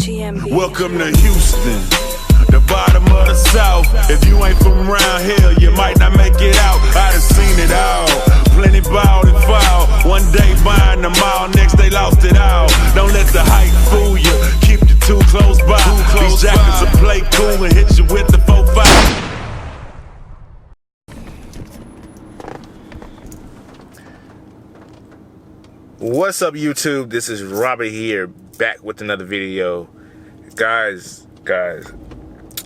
Welcome to Houston, the bottom of the South. If you ain't from around here, you might not make it out. I done seen it all, plenty balled and foul. One day buying them all, next they lost it all. Don't let the hype fool you, keep you too close by. These jackets will play cool and hit you with the 4-5. What's up, YouTube? This is Robert here, back with another video. Guys,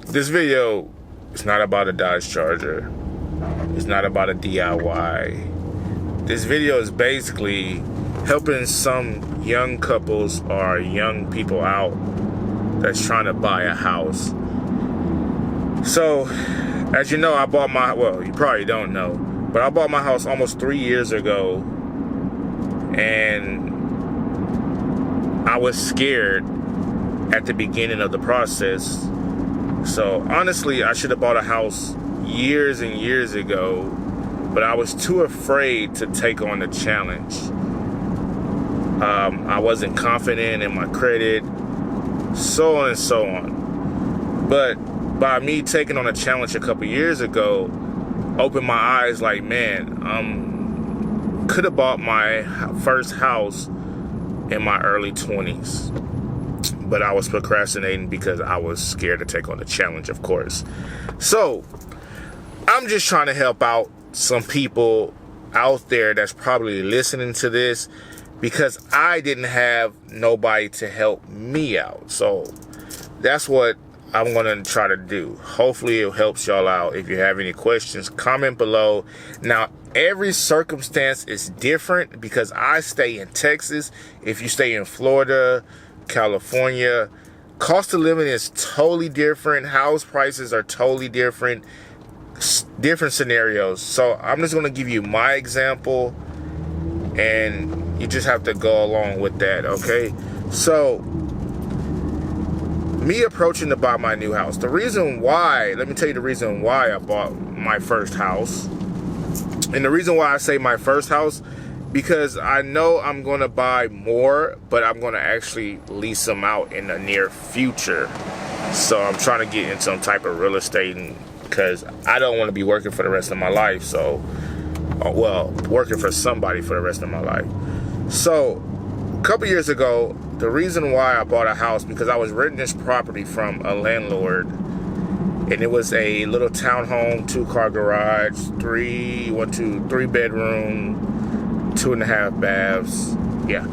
this video is not about a Dodge Charger. It's not about a DIY. This video is basically helping some young couples or young people out that's trying to buy a house. So, as you know, I bought my, well, you probably don't know, but I bought my house almost 3 years ago. And I was scared at the beginning of the process. So honestly, I should have bought a house years and years ago, but I was too afraid to take on the challenge. I wasn't confident in my credit, so on and so on. But by me taking on a challenge a couple years ago, opened my eyes like, man, could have bought my first house in my early 20s, but I was procrastinating because I was scared to take on the challenge, of course. So I'm just trying to help out some people out there that's probably listening to this, because I didn't have nobody to help me out. So that's what I'm going to try to do. Hopefully it helps y'all out. If you have any questions, comment below. Now, every circumstance is different because I stay in Texas. If you stay in Florida, California, cost of living is totally different. House prices are totally different. Different scenarios. So I'm just going to give you my example, and you just have to go along with that, okay? So me approaching to buy my new house. The reason why, let me tell you the reason why I bought my first house. And the reason why I say my first house, because I know I'm going to buy more, but I'm going to actually lease them out in the near future. So I'm trying to get in some type of real estate, because I don't want to be working for the rest of my life. So, well, working for somebody for the rest of my life. So a couple years ago, the reason why I bought a house, because I was renting this property from a landlord, and it was a little townhome, 2-car garage, 3 bedroom, 2.5 baths. Yeah,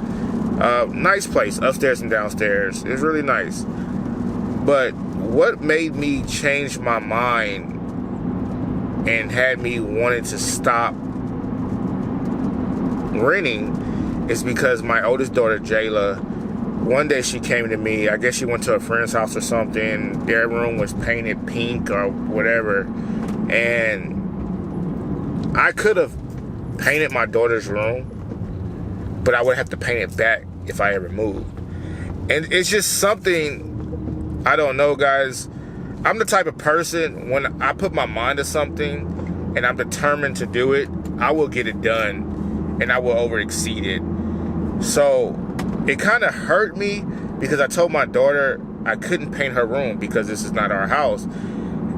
nice place, upstairs and downstairs. It was really nice. But what made me change my mind and had me wanting to stop renting is because my oldest daughter, Jayla, one day she came to me. I guess she went to a friend's house or something. Their room was painted pink or whatever. And I could have painted my daughter's room, but I would have to paint it back if I ever moved. And it's just something, I don't know, guys. I'm the type of person, when I put my mind to something and I'm determined to do it, I will get it done and I will overexceed it. So it kind of hurt me because I told my daughter I couldn't paint her room because this is not our house.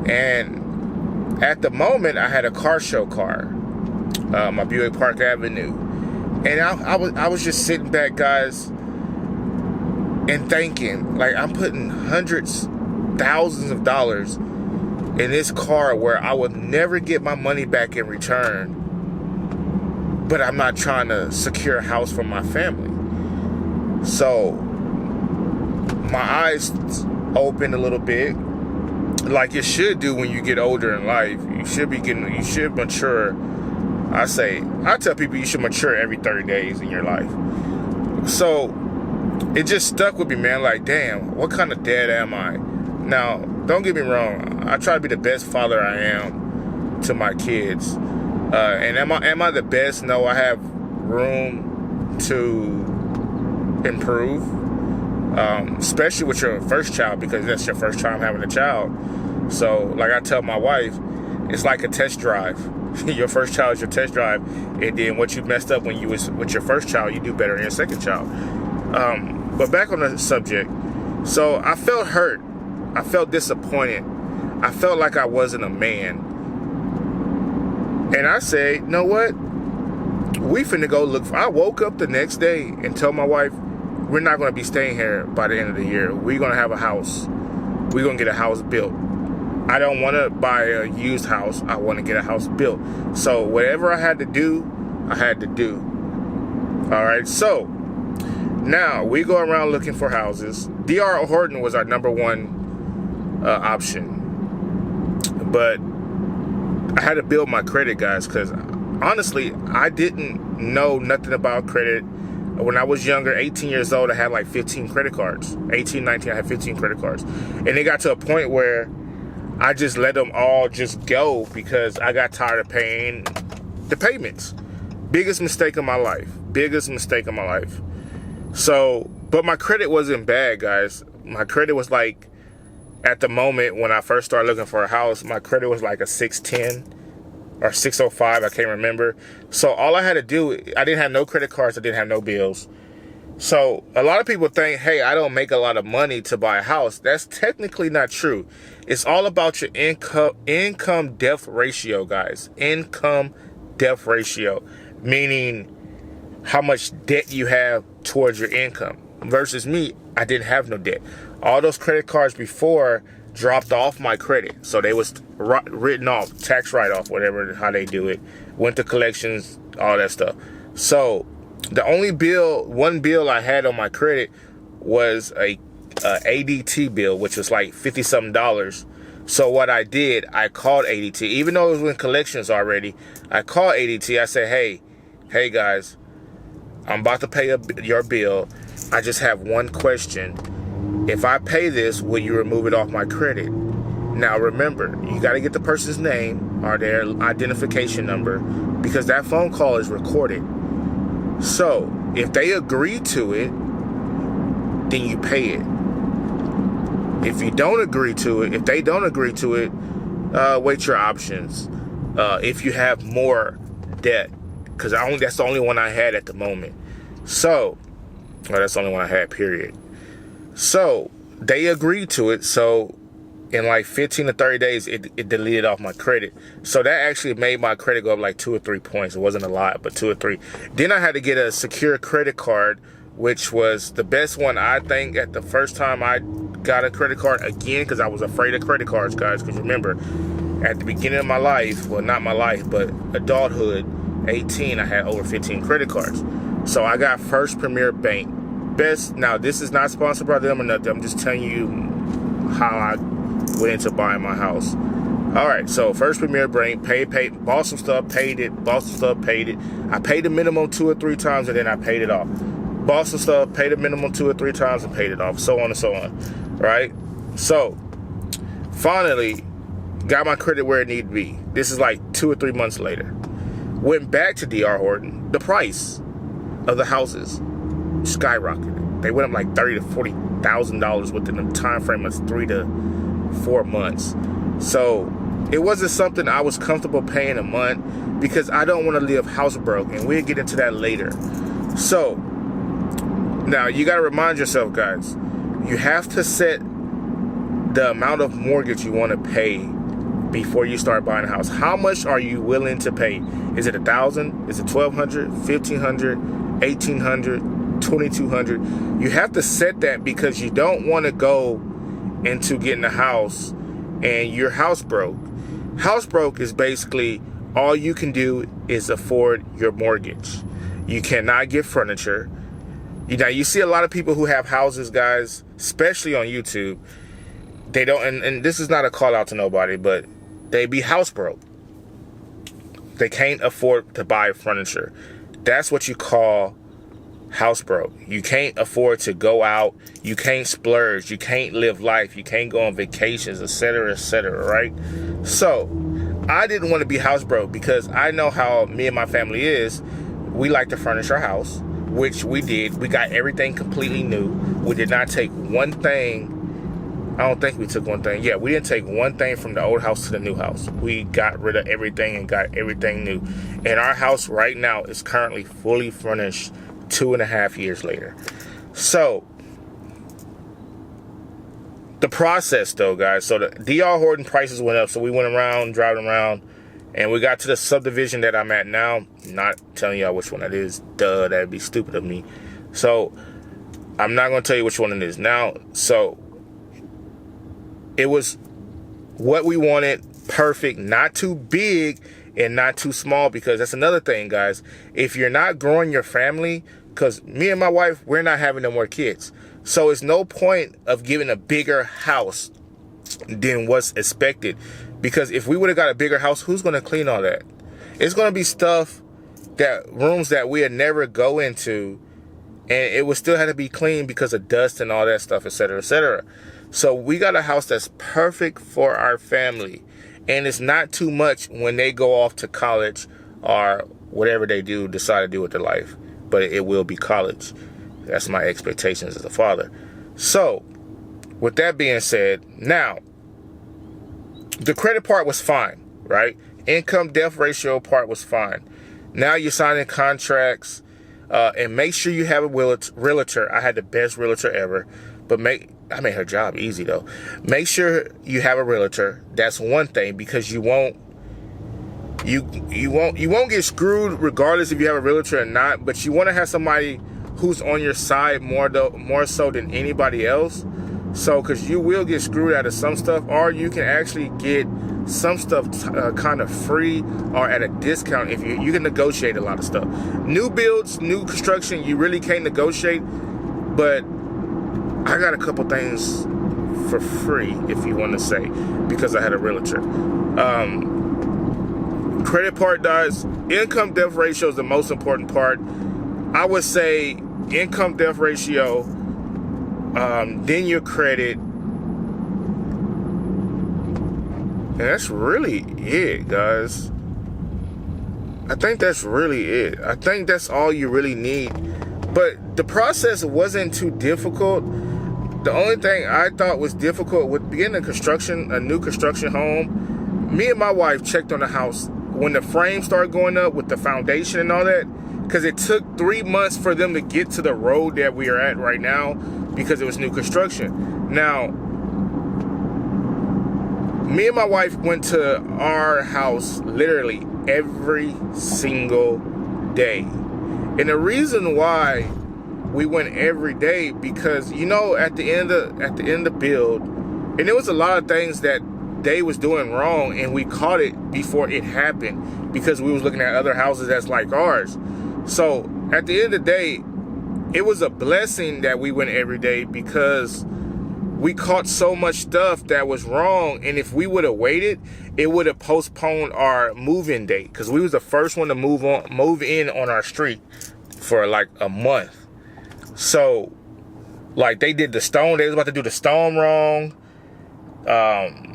And at the moment, I had a car show car, my Buick Park Avenue. And I was just sitting back, guys, and thinking, like, I'm putting hundreds, thousands of dollars in this car where I would never get my money back in return. But I'm not trying to secure a house for my family. So my eyes opened a little bit, like it should do when you get older in life. You should mature. I tell people you should mature every 30 days in your life. So it just stuck with me, man. Like, damn, what kind of dad am I? Now, don't get me wrong. I try to be the best father I am to my kids. And am I the best? No, I have room to improve, especially with your first child, because that's your first time having a child. So, like I tell my wife, it's like a test drive. Your first child is your test drive, and then what you messed up when you was with your first child, you do better in your second child. But back on the subject, So I felt hurt. I felt disappointed. I felt like I wasn't a man. And I said, you know what? We finna go look I woke up the next day and told my wife, we're not going to be staying here by the end of the year. We're going to have a house. We're going to get a house built. I don't want to buy a used house. I want to get a house built. So whatever I had to do, I had to do. All right. So now we go around looking for houses. D.R. Horton was our number one option. But I had to build my credit, guys, because honestly, I didn't know nothing about credit. When I was younger, 18 years old, I had like 15 credit cards. 18, 19, I had 15 credit cards. And it got to a point where I just let them all just go because I got tired of paying the payments. Biggest mistake of my life. Biggest mistake of my life. So, but my credit wasn't bad, guys. My credit was like, at the moment when I first started looking for a house, my credit was like a 610 or 605, I can't remember. So all I had to do, I didn't have no credit cards, I didn't have no bills. So a lot of people think, hey, I don't make a lot of money to buy a house. That's technically not true. It's all about your income depth ratio, guys. Income depth ratio, meaning how much debt you have towards your income. Versus me, I didn't have no debt. All those credit cards before dropped off my credit. So they was written off, tax write-off, whatever, how they do it. Went to collections, all that stuff. So the only one bill I had on my credit was a ADT bill, which was like $50-something. So what I did, I called ADT. Even though it was in collections already, I called ADT. I said, hey guys, I'm about to pay your bill. I just have one question. If I pay this, will you remove it off my credit? Now remember, you got to get the person's name or their identification number because that phone call is recorded. So if they agree to it, then you pay it. If you don't agree to it, if they don't agree to it, wait your options. If you have more debt, because that's the only one I had at the moment. So, that's the only one I had, period. So they agreed to it. So in like 15 to 30 days, it deleted off my credit. So that actually made my credit go up like 2 or 3 points. It wasn't a lot, but 2 or 3. Then I had to get a secure credit card, which was the best one, I think, at the first time I got a credit card again, because I was afraid of credit cards, guys. Because remember, at the beginning of my life, well, not my life, but adulthood, 18, I had over 15 credit cards. So I got First Premier Bank. Best. Now, this is not sponsored by them or nothing. I'm just telling you how I went into buying my house. All right, so First Premier Bank, paid, bought some stuff, paid it, bought some stuff, paid it. I paid the minimum 2 or 3 times, and then I paid it off. Bought some stuff, paid the minimum 2 or 3 times, and paid it off, so on and so on, right? So, finally, got my credit where it needed to be. This is like 2 or 3 months later. Went back to D.R. Horton. The price of the houses skyrocketed. They went up like $30,000 to $40,000 within the time frame of 3 to 4 months. So it wasn't something I was comfortable paying a month because I don't want to live house broke, and we'll get into that later. So now you got to remind yourself, guys, you have to set the amount of mortgage you want to pay before you start buying a house. How much are you willing to pay? Is it $1,000? Is it $1,200? $1,500? $1,800? $2,200? You have to set that because you don't want to go into getting a house and you're house broke. House broke is basically all you can do is afford your mortgage. You cannot get furniture. You see a lot of people who have houses, guys, especially on YouTube. They don't, and this is not a call out to nobody, but they be house broke. They can't afford to buy furniture. That's what you call house broke. You can't afford to go out. You can't splurge. You can't live life. You can't go on vacations, etc., right? So I didn't want to be house broke because I know how me and my family is. We like to furnish our house, which we did. We got everything completely new. We did not take one thing. I don't think we took one thing. Yeah, we didn't take one thing from the old house to the new house. We got rid of everything and got everything new. And our house right now is currently fully furnished 2.5 years later. So the process though, guys. So the DR Horton prices went up, so we went around, driving around, and we got to the subdivision that I'm at now. Not telling y'all which one that is. Duh, that'd be stupid of me. So I'm not going to tell you which one it is now. So it was what we wanted, perfect, not too big and not too small, because that's another thing, guys. If you're not growing your family, because me and my wife, we're not having no more kids. So it's no point of giving a bigger house than what's expected. Because if we would have got a bigger house, who's going to clean all that? It's going to be stuff, that rooms that we'd never go into, and it would still have to be clean because of dust and all that stuff, etc., etc. So we got a house that's perfect for our family. And it's not too much when they go off to college or whatever they decide to do with their life. But it will be college. That's my expectations as a father. So, with that being said, now, the credit part was fine, right? Income death ratio part was fine. Now you're signing contracts, and make sure you have a realtor. I had the best realtor ever, but I made her job easy though. Make sure you have a realtor. That's one thing, because you won't get screwed regardless if you have a realtor or not. But you want to have somebody who's on your side more so than anybody else. So, because you will get screwed out of some stuff, or you can actually get some stuff kind of free or at a discount if you can negotiate a lot of stuff. New builds, new construction, you really can't negotiate, but I got a couple things for free, if you want to say, because I had a realtor. Credit part, guys. Income death ratio is the most important part. I would say income death ratio, then your credit, and that's really it, guys. I think that's really it. I think that's all you really need. But the process wasn't too difficult. The only thing I thought was difficult with beginning a new construction home, me and my wife checked on the house when the frame started going up with the foundation and all that, because it took 3 months for them to get to the road that we are at right now, because it was new construction. Now, me and my wife went to our house literally every single day. And the reason why we went every day, because at the end of the build, and there was a lot of things that they was doing wrong, and we caught it before it happened, because we was looking at other houses that's like ours. So at the end of the day, it was a blessing that we went every day, because we caught so much stuff that was wrong. And if we would have waited, it would have postponed our move-in date, because we was the first one to move in on our street for like a month. So, like, they did the stone. They was about to do the stone wrong.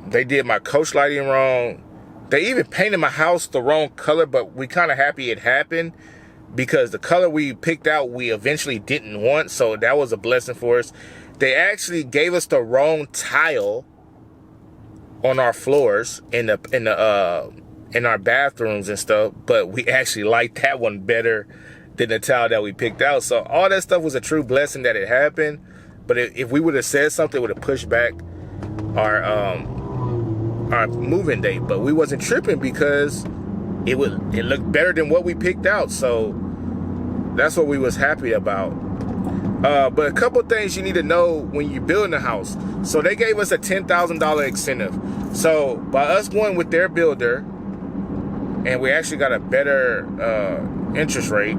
They did my coach lighting wrong. They even painted my house the wrong color, but we kind of happy it happened, because the color we picked out, we eventually didn't want. So that was a blessing for us. They actually gave us the wrong tile on our floors in our bathrooms and stuff, but we actually liked that one better than the tile that we picked out. So all that stuff was a true blessing that it happened. But if we would have said something, it would have pushed back our move-in date. But we wasn't tripping, because it looked better than what we picked out. So that's what we was happy about. But a couple things you need to know when you're building a house. So they gave us a $10,000 incentive. So by us going with their builder, and we actually got a better interest rate,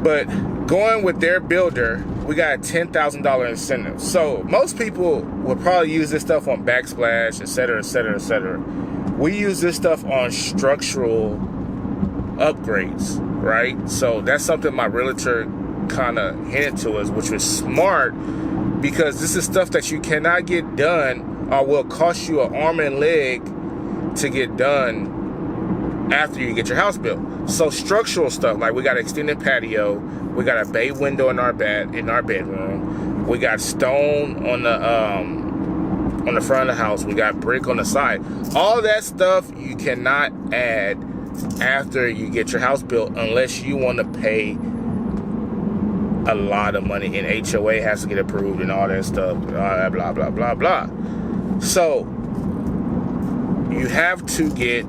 but going with their builder, we got a $10,000 incentive. So most people will probably use this stuff on backsplash, etc., etc., etc. We use this stuff on structural upgrades, right? So that's something my realtor kind of hinted to us, which was smart, because this is stuff that you cannot get done, or will cost you an arm and leg to get done after you get your house built. So structural stuff, like we got an extended patio, we got a bay window in our bedroom, we got stone on the front of the house, we got brick on the side. All that stuff you cannot add after you get your house built, unless you want to pay a lot of money, and HOA has to get approved and all that stuff, blah, blah, blah, blah, blah. So we had to get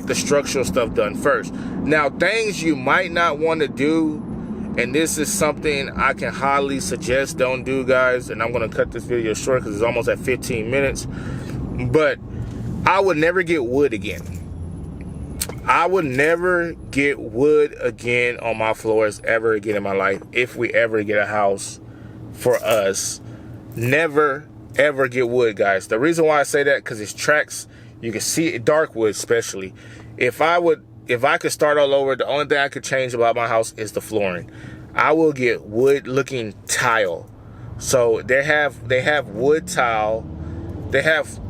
the structural stuff done first. Now, things you might not want to do, and this is something I can highly suggest don't do, guys, and I'm going to cut this video short because it's almost at 15 minutes, but I would never get wood again. I would never get wood again on my floors ever again in my life. If we ever get a house for us, never ever get wood, guys. The reason why I say that, because it's tracks. You can see it, dark wood especially. If I could start all over, the only thing I could change about my house is the flooring. I will get wood looking tile. So they have wood tile. They have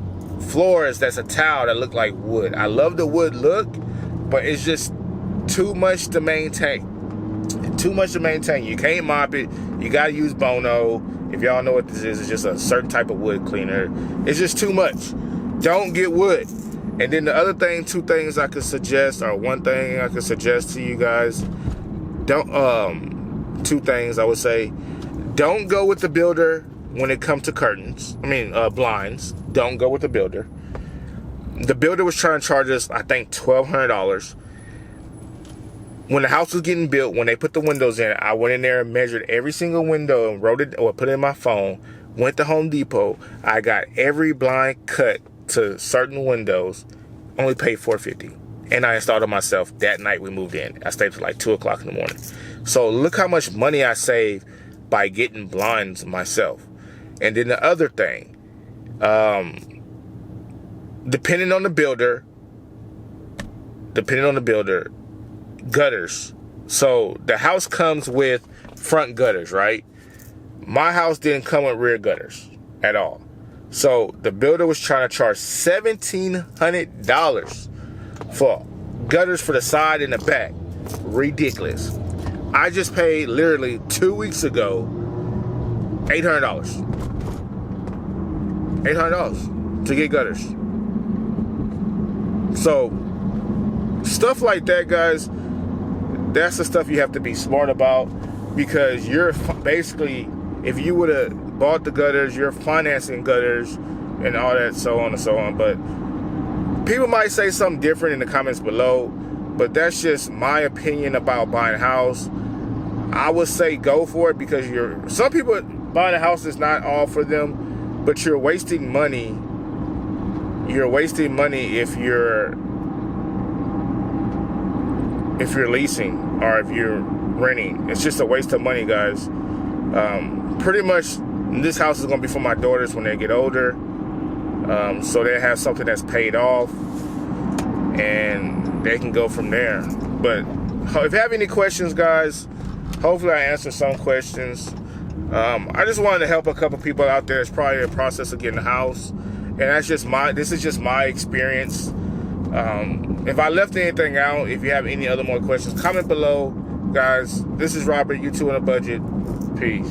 floors that's a tile that look like wood. I love the wood look, but it's just too much to maintain. You can't mop it. You gotta use Bono. If y'all know what this is, it's just a certain type of wood cleaner. It's just too much. Don't get wood. And then the other thing, two things I could suggest, or one thing I could suggest to you guys, two things I would say. Don't go with the builder when it comes to blinds. Don't go with the builder. The builder was trying to charge us, I think, $1,200. When the house was getting built, when they put the windows in, I went in there and measured every single window and wrote it or put it in my phone. Went to Home Depot. I got every blind cut to certain windows. Only paid $450. And I installed it myself that night we moved in. I stayed till like 2 o'clock in the morning. So look how much money I saved by getting blinds myself. And then the other thing, depending on the builder, gutters. So the house comes with front gutters, right? My house didn't come with rear gutters at all. So the builder was trying to charge $1,700 for gutters for the side and the back. Ridiculous. I just paid literally 2 weeks ago $800 to get gutters. So stuff like that, guys, that's the stuff you have to be smart about, because you're basically, if you would have bought the gutters, you're financing gutters and all that, so on and so on. But people might say something different in the comments below, but that's just my opinion about buying a house. I would say go for it, because some people buying a house is not all for them, but you're wasting money. You're wasting money if you're leasing or if you're renting. It's just a waste of money, guys. Pretty much this house is going to be for my daughters when they get older, so they have something that's paid off and they can go from there. But if you have any questions, guys, hopefully I answered some questions. I just wanted to help a couple people out there. It's probably a process of getting a house, and this is just my experience. If I left anything out, if you have any other more questions, comment below, guys. This is Robert, you two on a budget. Peace.